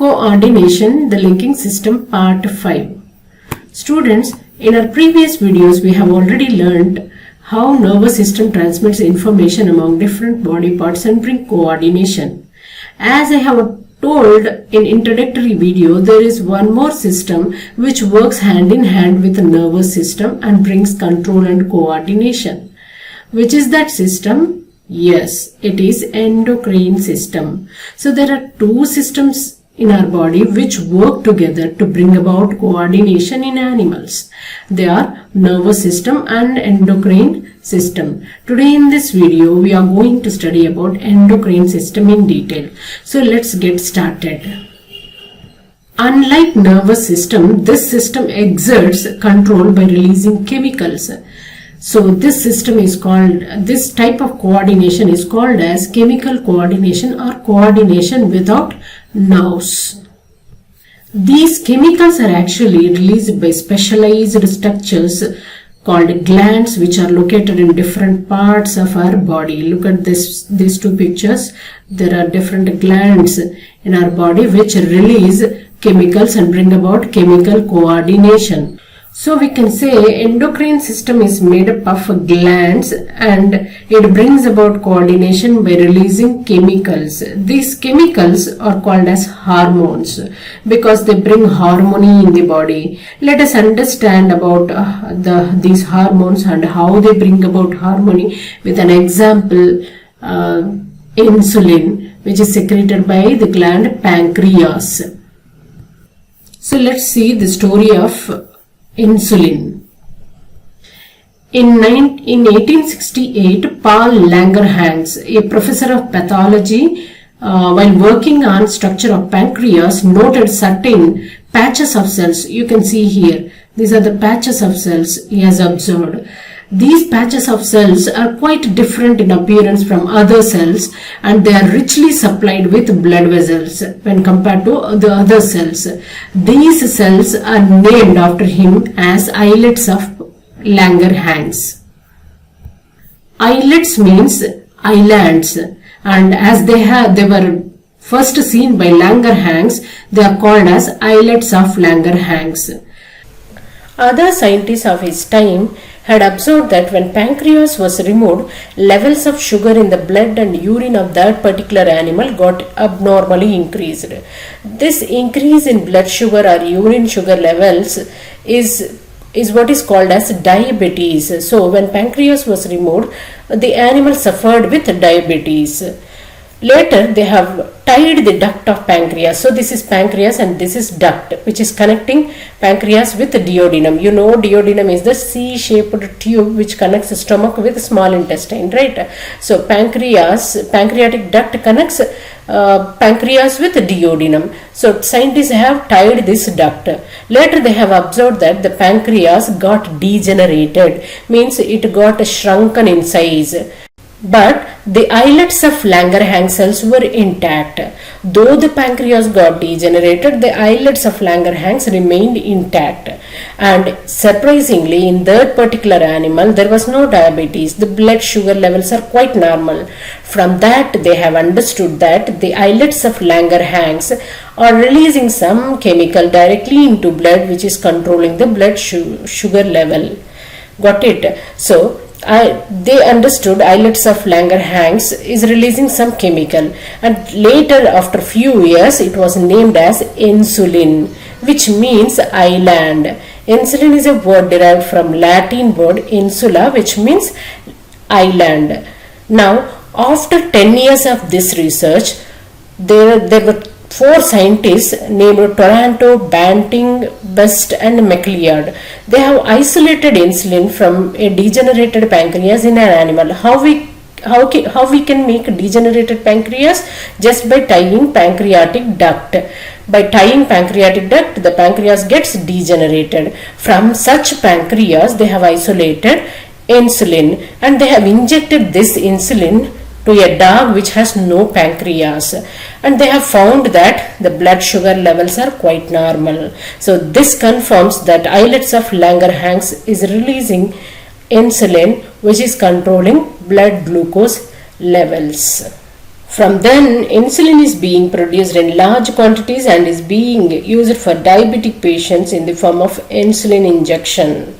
Coordination, the linking system, part 5. Students, in our previous videos we have already learned how nervous system transmits information among different body parts and bring coordination. As I have told in introductory video, there is one more system which works hand in hand with the nervous system and brings control and coordination. Which is that system? Yes, it is endocrine system. So there are two systems in our body which work together to bring about coordination in animals. They are nervous system and endocrine system. Today in this video we are going to study about endocrine system in detail. So let's get started. Unlike nervous system, this system exerts control by releasing chemicals. So this system is called, this type of coordination is called as chemical coordination or coordination without nerves. These chemicals are actually released by specialized structures called glands, which are located in different parts of our body. Look at these two pictures. There are different glands in our body which release chemicals and bring about chemical coordination. So we can say endocrine system is made up of glands and it brings about coordination by releasing chemicals. These chemicals are called as hormones because they bring harmony in the body. Let us understand about these hormones and how they bring about harmony with an example, insulin, which is secreted by the gland pancreas. So let's see the story of insulin. In 1868, Paul Langerhans, a professor of pathology, while working on structure of pancreas, noted certain patches of cells. You can see here, these are the patches of cells he has observed. These patches of cells are quite different in appearance from other cells and they are richly supplied with blood vessels when compared to the other cells. These cells are named after him as islets of Langerhans. Islets means islands, and as they were first seen by Langerhans, they are called as islets of Langerhans. Other scientists of his time had observed that when pancreas was removed, levels of sugar in the blood and urine of that particular animal got abnormally increased. This increase in blood sugar or urine sugar levels is what is called as diabetes. So when pancreas was removed, the animal suffered with diabetes. Later, they have tied the duct of pancreas. So this is pancreas and this is duct, which is connecting pancreas with duodenum. You know, duodenum is the C-shaped tube which connects the stomach with small intestine, right? So pancreatic duct connects pancreas with duodenum. So scientists have tied this duct. Later, they have observed that the pancreas got degenerated, means it got shrunken in size. But the islets of Langerhans cells were intact. Though the pancreas got degenerated, the islets of Langerhans remained intact. And surprisingly, in that particular animal, there was no diabetes. The blood sugar levels are quite normal. From that, they have understood that the islets of Langerhans are releasing some chemical directly into blood, which is controlling the blood sugar level. Got it? So they understood islets of Langerhans is releasing some chemical, and later after few years it was named as insulin, which means island. Insulin is a word derived from Latin word insula, which means island. Now after 10 years of this research, there were 4 scientists named Toronto, Banting, Best and McLeod. They have isolated insulin from a degenerated pancreas in an animal. How we can make degenerated pancreas? Just by tying pancreatic duct. By tying pancreatic duct, the pancreas gets degenerated. From such pancreas, they have isolated insulin and they have injected this insulin to a dog which has no pancreas, and they have found that the blood sugar levels are quite normal. So this confirms that islets of Langerhans is releasing insulin, which is controlling blood glucose levels. From then, insulin is being produced in large quantities and is being used for diabetic patients in the form of insulin injection.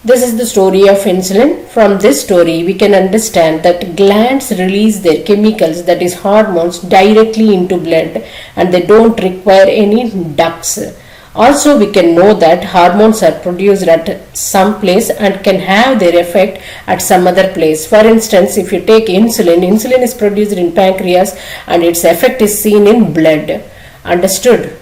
This is the story of insulin. From this story, we can understand that glands release their chemicals, that is hormones, directly into blood, and they don't require any ducts. Also, we can know that hormones are produced at some place and can have their effect at some other place. For instance, if you take insulin, insulin is produced in pancreas and its effect is seen in blood. Understood?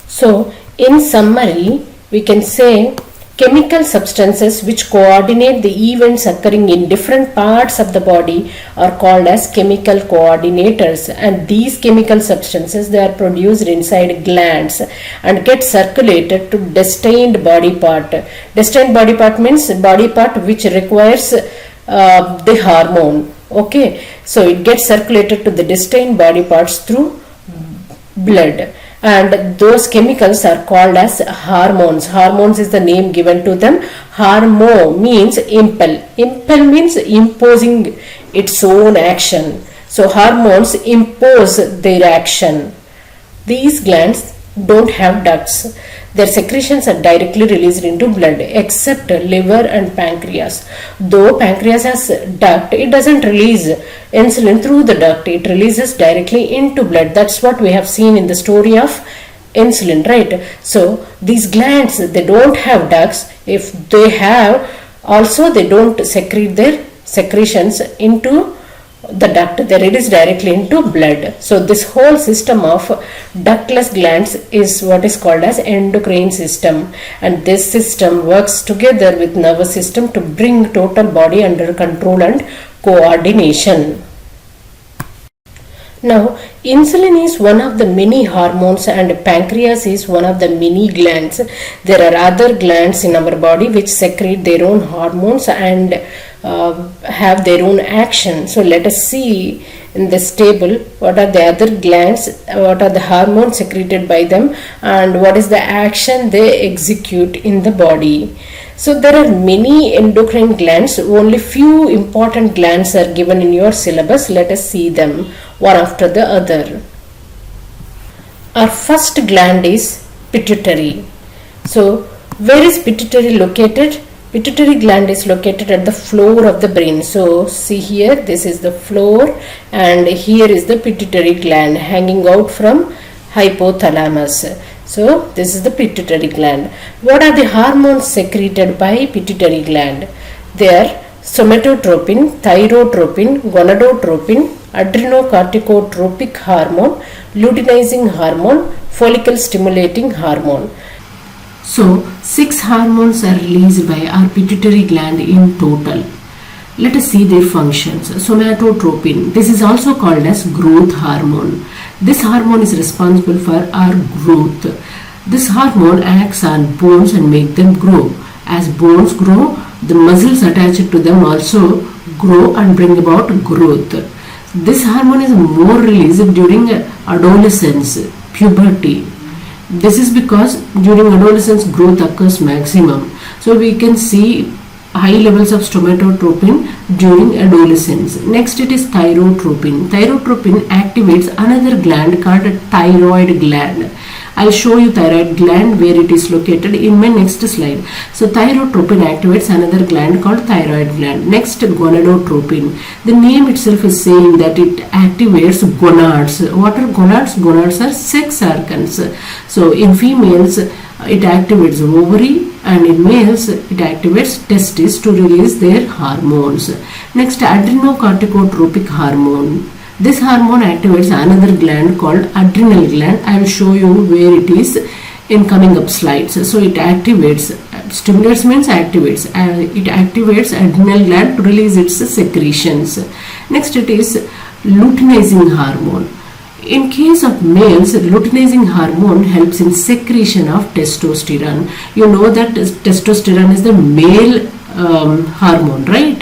So, in summary, we can say chemical substances which coordinate the events occurring in different parts of the body are called as chemical coordinators, and these chemical substances, they are produced inside glands and get circulated to destined body part. Destined body part means body part which requires the hormone. Okay, so it gets circulated to the destined body parts through blood. And those chemicals are called as hormones. Hormones is the name given to them. Hormo means impel. Impel means imposing its own action. So hormones impose their action. These glands don't have ducts. Their secretions are directly released into blood, except liver and pancreas. Though pancreas has duct, it doesn't release insulin through the duct. It releases directly into blood. That's what we have seen in the story of insulin, right? So these glands, they don't have ducts. If they have, also they don't secrete their secretions into the duct. They release directly into blood. So this whole system of ductless glands is what is called as endocrine system, and this system works together with nervous system to bring total body under control and coordination. Now, insulin is one of the many hormones and pancreas is one of the many glands. There are other glands in our body which secrete their own hormones and have their own action. So let us see in this table what are the other glands, what are the hormones secreted by them, and what is the action they execute in the body. So there are many endocrine glands. Only few important glands are given in your syllabus. Let us see them one after the other. Our first gland is pituitary. So where is pituitary located? Pituitary gland is located at the floor of the brain. So see here, this is the floor and here is the pituitary gland hanging out from hypothalamus. So this is the pituitary gland. What are the hormones secreted by pituitary gland? They are somatotropin, thyrotropin, gonadotropin, adrenocorticotropic hormone, luteinizing hormone, follicle stimulating hormone. So 6 hormones are released by our pituitary gland in total. Let us see their functions. Somatotropin, this is also called as growth hormone. This hormone is responsible for our growth. This hormone acts on bones and make them grow. As bones grow, the muscles attached to them also grow and bring about growth. This hormone is more released during adolescence, puberty. This is because during adolescence growth occurs maximum. So we can see high levels of somatotropin during adolescence. Next it is thyrotropin. Thyrotropin activates another gland called thyroid gland. I'll show you thyroid gland where it is located in my next slide. So thyrotropin activates another gland called thyroid gland. Next, gonadotropin. The name itself is saying that it activates gonads. What are gonads? Gonads are sex organs. So in females it activates ovary and in males it activates testis to release their hormones. Next, adrenocorticotropic hormone. This hormone activates another gland called adrenal gland. I will show you where it is in coming up slides. So it activates, stimulates means activates. It activates adrenal gland to release its secretions. Next it is luteinizing hormone. In case of males, luteinizing hormone helps in secretion of testosterone. You know that testosterone is the male hormone, right?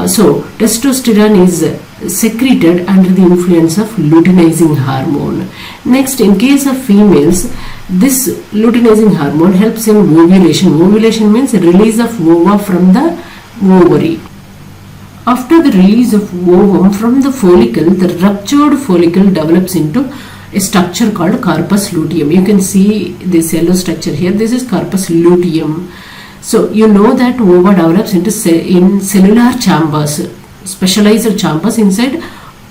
So testosterone is secreted under the influence of luteinizing hormone. Next, in case of females, this luteinizing hormone helps in ovulation. Ovulation means release of ova from the ovary. After the release of ovum from the follicle, the ruptured follicle develops into a structure called corpus luteum. You can see this yellow structure here. This is corpus luteum. So you know that ova develops into in cellular chambers, specialized chambers inside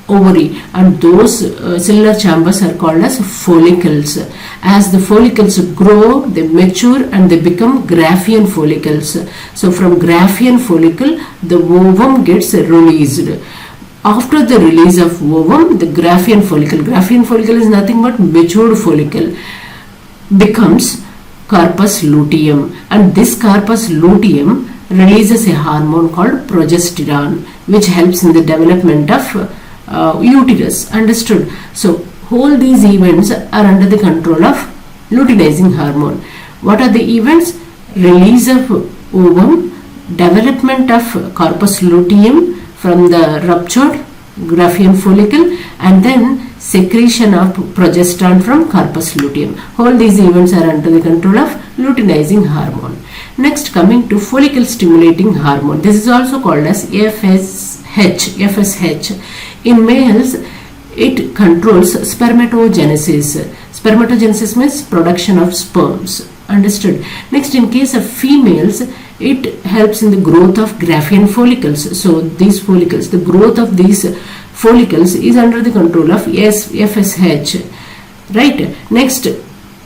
ovary, and those cellular chambers are called as follicles. As the follicles grow, they mature and they become Graafian follicles. So from Graafian follicle, the ovum gets released. After the release of ovum, the Graafian follicle is nothing but matured follicle, becomes corpus luteum, and this corpus luteum releases a hormone called progesterone, which helps in the development of uterus. Understood? So all these events are under the control of luteinizing hormone. What are the events? Release of ovum, development of corpus luteum from the ruptured Graafian follicle, and then secretion of progesterone from corpus luteum. All these events are under the control of luteinizing hormone. Next, coming to follicle stimulating hormone. This is also called as FSH. In males, it controls spermatogenesis. Spermatogenesis means production of sperms. Understood? Next, in case of females, it helps in the growth of Graafian follicles. So these follicles, the growth of these follicles is under the control of FSH. Right? Next,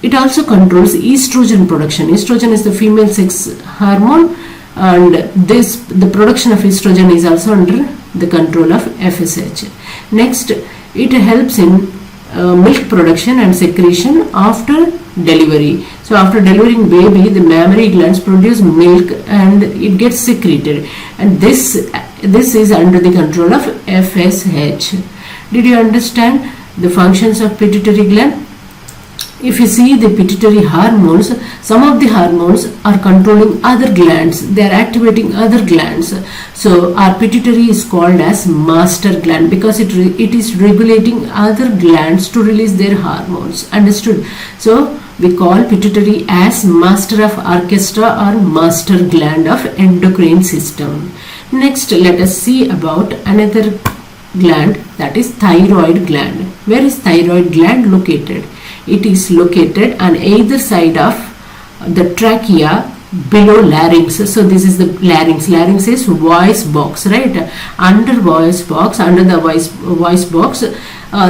it also controls estrogen production. Estrogen is the female sex hormone, and the production of estrogen is also under the control of FSH. Next, it helps in milk production and secretion after delivery. So after delivering baby, the mammary glands produce milk and it gets secreted, and this is under the control of FSH. Did you understand the functions of pituitary gland? If you see the pituitary hormones, some of the hormones are controlling other glands. They are activating other glands. So our pituitary is called as master gland because it is regulating other glands to release their hormones. Understood? So we call pituitary as master of orchestra or master gland of endocrine system. Next, let us see about another gland, that is thyroid gland. Where is thyroid gland located? It is located on either side of the trachea below larynx. So this is the larynx. Larynx is voice box, right? Under voice box, under the voice box,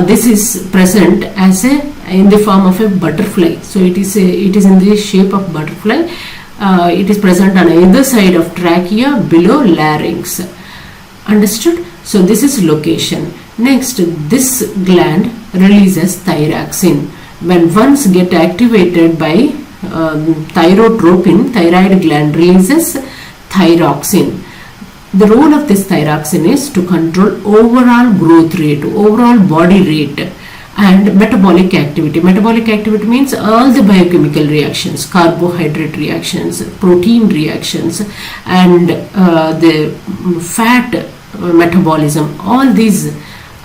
this is present as in the form of a butterfly. So it is in the shape of butterfly. It is present on either side of trachea below larynx. Understood? So this is location. Next, this gland releases thyroxine. When once get activated by thyrotropin, thyroid gland releases thyroxine. The role of this thyroxine is to control overall growth rate, overall body rate, and metabolic activity. Metabolic activity means all the biochemical reactions, carbohydrate reactions, protein reactions, and the fat metabolism. All these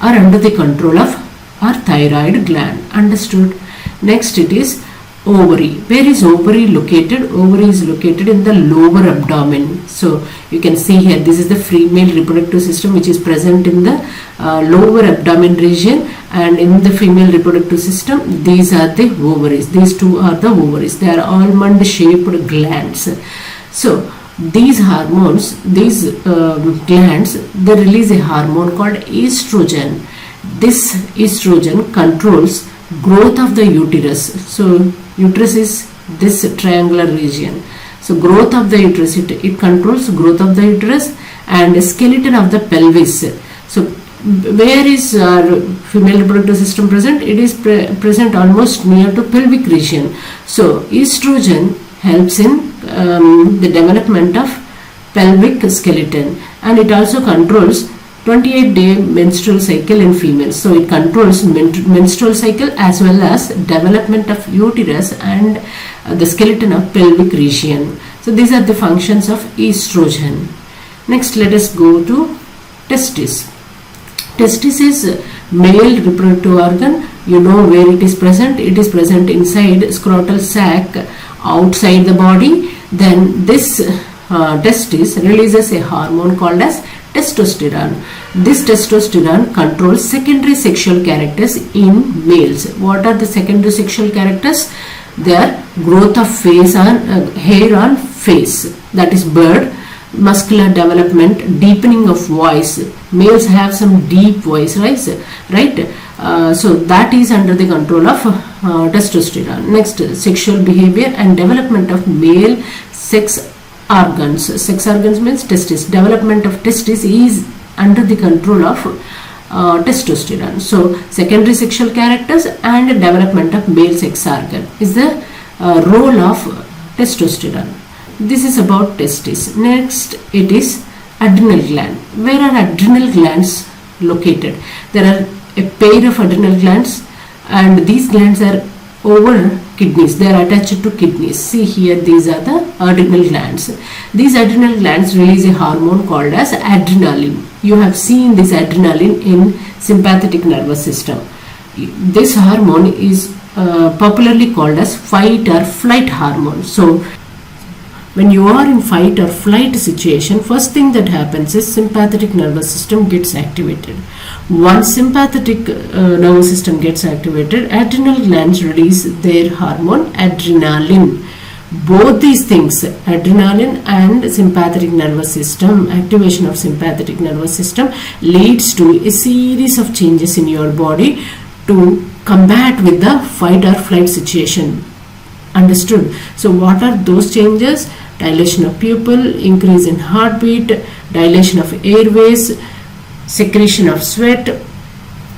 are under the control of our thyroid gland. Understood? Next, it is ovary. Where is ovary located? Ovary is located in the lower abdomen. So you can see here, this is the female reproductive system which is present in the lower abdomen region, and in the female reproductive system, these are the ovaries. These two are the ovaries. They are almond shaped glands. So these hormones, these glands, they release a hormone called estrogen. This estrogen controls growth of the uterus. So uterus is this triangular region. So growth of the uterus, it controls growth of the uterus and skeleton of the pelvis. So where is our female reproductive system present? It is present almost near to pelvic region. So estrogen helps in the development of pelvic skeleton, and it also controls 28-day menstrual cycle in females. So it controls menstrual cycle as well as development of uterus and the skeleton of pelvic region. So these are the functions of estrogen. Next, let us go to testis. Testis is male reproductive organ. You know where it is present. It is present inside scrotal sac outside the body. Then this testis releases a hormone called as testosterone. This testosterone controls secondary sexual characters in males. What are the secondary sexual characters? They are growth of face on hair on face, that is beard, muscular development, deepening of voice. Males have some deep voice, right? So that is under the control of testosterone. Next, sexual behavior and development of male sex organs. Sex organs means testis. Development of testis is under the control of testosterone. So secondary sexual characters and development of male sex organ is the role of testosterone. This is about testis. Next, it is adrenal gland. Where are adrenal glands located? There are a pair of adrenal glands, and these glands are over kidneys. They are attached to kidneys. See here, these are the adrenal glands. These adrenal glands release a hormone called as adrenaline. You have seen this adrenaline in sympathetic nervous system. This hormone is popularly called as fight or flight hormone. So when you are in fight or flight situation, first thing that happens is sympathetic nervous system gets activated. Once sympathetic nervous system gets activated, adrenal glands release their hormone adrenaline. Both these things, adrenaline and sympathetic nervous system, activation of sympathetic nervous system leads to a series of changes in your body to combat with the fight or flight situation. Understood? So what are those changes? Dilation of pupil, increase in heartbeat, dilation of airways, secretion of sweat,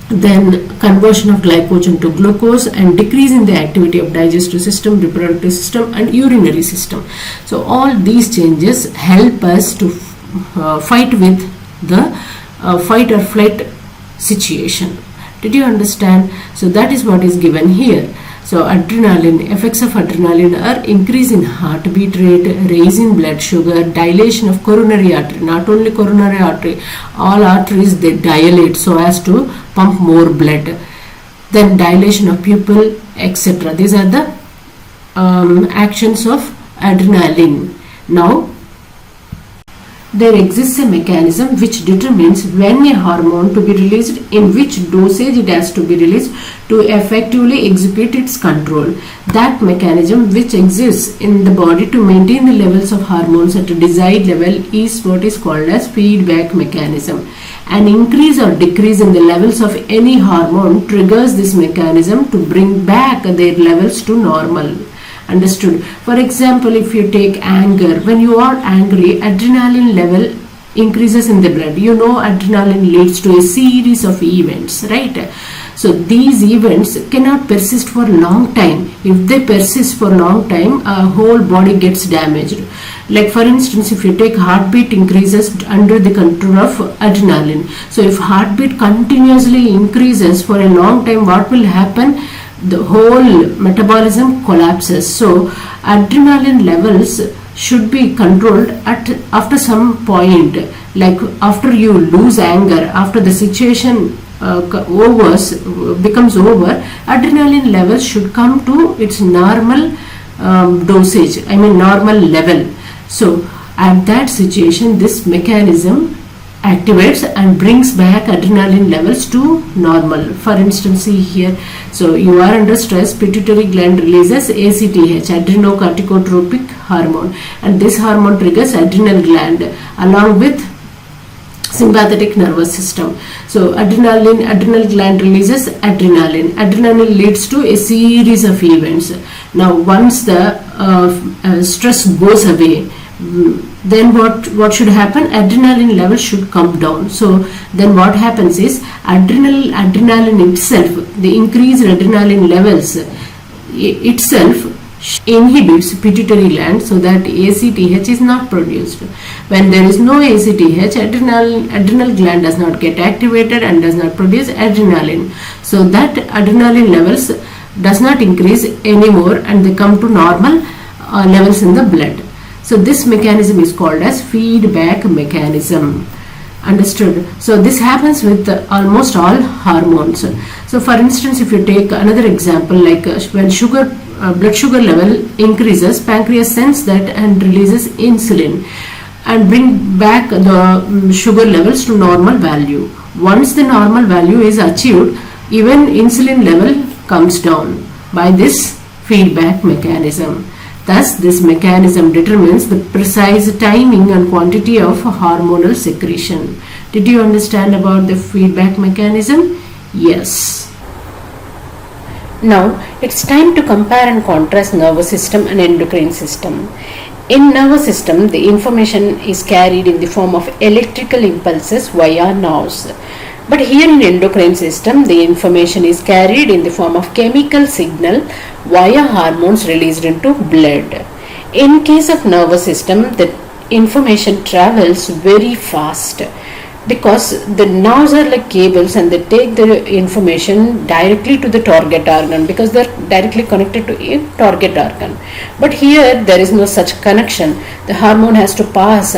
then conversion of glycogen to glucose, and decrease in the activity of digestive system, reproductive system and urinary system. So all these changes help us to fight with the fight or flight situation. Did you understand? So that is what is given here. So adrenaline, effects of adrenaline are increase in heartbeat rate, raise in blood sugar, dilation of coronary artery. Not only coronary artery, all arteries they dilate so as to pump more blood. Then dilation of pupil, etc. These are the actions of adrenaline. Now there exists a mechanism which determines when a hormone to be released, in which dosage it has to be released to effectively execute its control. That mechanism which exists in the body to maintain the levels of hormones at a desired level is what is called as feedback mechanism. An increase or decrease in the levels of any hormone triggers this mechanism to bring back their levels to normal. Understood? For example, if you take anger, when you are angry, adrenaline level increases in the blood. You know, adrenaline leads to a series of events, right? So these events cannot persist for a long time. If they persist for a long time, a whole body gets damaged. Like for instance, if you take heartbeat increases under the control of adrenaline. So if heartbeat continuously increases for a long time, what will happen? The whole metabolism collapses. So adrenaline levels should be controlled after some point, like after you lose anger, after the situation becomes over, adrenaline levels should come to its normal dosage, normal level. So at that situation, this mechanism activates and brings back adrenaline levels to normal. For instance, see here, so you are under stress, pituitary gland releases ACTH, Adrenocorticotropic Hormone, and this hormone triggers adrenal gland along with sympathetic nervous system. So adrenal gland releases adrenaline. Adrenaline leads to a series of events. Now once the stress goes away, then what should happen? Adrenaline levels should come down. So then what happens is adrenaline itself, the increased adrenaline levels itself inhibits pituitary gland so that ACTH is not produced. When there is no ACTH, adrenal gland does not get activated and does not produce adrenaline. So that adrenaline levels does not increase anymore and they come to normal levels in the blood. So this mechanism is called as feedback mechanism. Understood? So this happens with almost all hormones. So for instance, if you take another example, like when blood sugar level increases, pancreas senses that and releases insulin. and bring back the sugar levels to normal value. Once the normal value is achieved, even insulin level comes down by this feedback mechanism. Thus, this mechanism determines the precise timing and quantity of hormonal secretion. Did you understand about the feedback mechanism? Yes. Now, it's time to compare and contrast nervous system and endocrine system. In nervous system, the information is carried in the form of electrical impulses via nerves. But here in endocrine system, the information is carried in the form of chemical signal via hormones released into blood. In case of nervous system, the information travels very fast because the nerves are like cables and they take the information directly to the target organ because they are directly connected to a target organ. But here there is no such connection. The hormone has to pass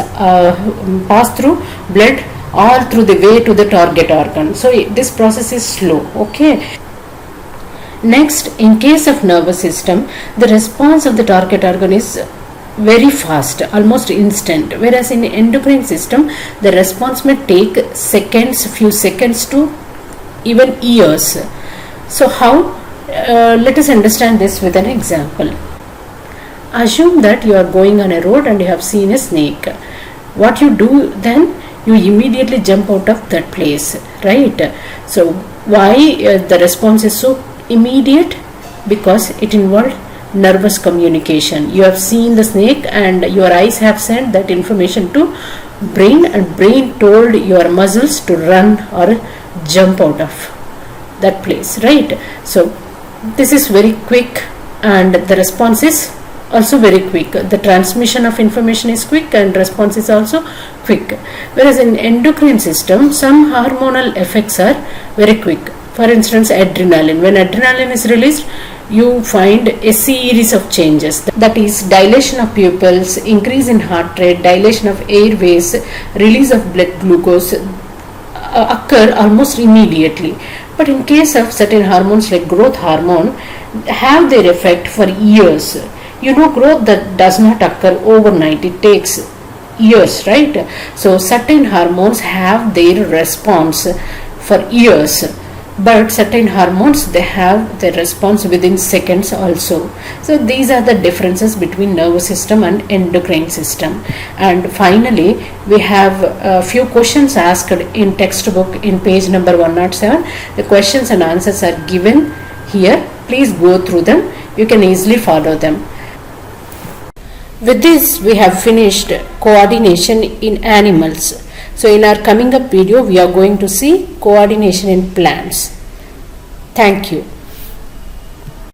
through blood all through the way to the target organ. So this process is slow. Okay. Next, in case of nervous system, the response of the target organ is very fast, almost instant, whereas in endocrine system the response may take seconds, few seconds to even years. So how? Let us understand this with an example. Assume that you are going on a road and you have seen a snake. What you do then? You immediately jump out of that place, right? So why the response is so immediate? Because it involved nervous communication. You have seen the snake and your eyes have sent that information to brain, and brain told your muscles to run or jump out of that place, right? So this is very quick and the response is also very quick. The transmission of information is quick and response is also quick. Whereas in endocrine system, some hormonal effects are very quick. For instance, adrenaline. When adrenaline is released, you find a series of changes. That is dilation of pupils, increase in heart rate, dilation of airways, release of blood glucose occur almost immediately. But in case of certain hormones like growth hormone, have their effect for years. You know, growth that does not occur overnight. It takes years, right? So certain hormones have their response for years, but certain hormones, they have their response within seconds also. So these are the differences between nervous system and endocrine system. And finally, we have a few questions asked in textbook in page number 107. The questions and answers are given here. Please go through them. You can easily follow them. With this, we have finished coordination in animals. So in our coming up video, we are going to see coordination in plants. Thank you.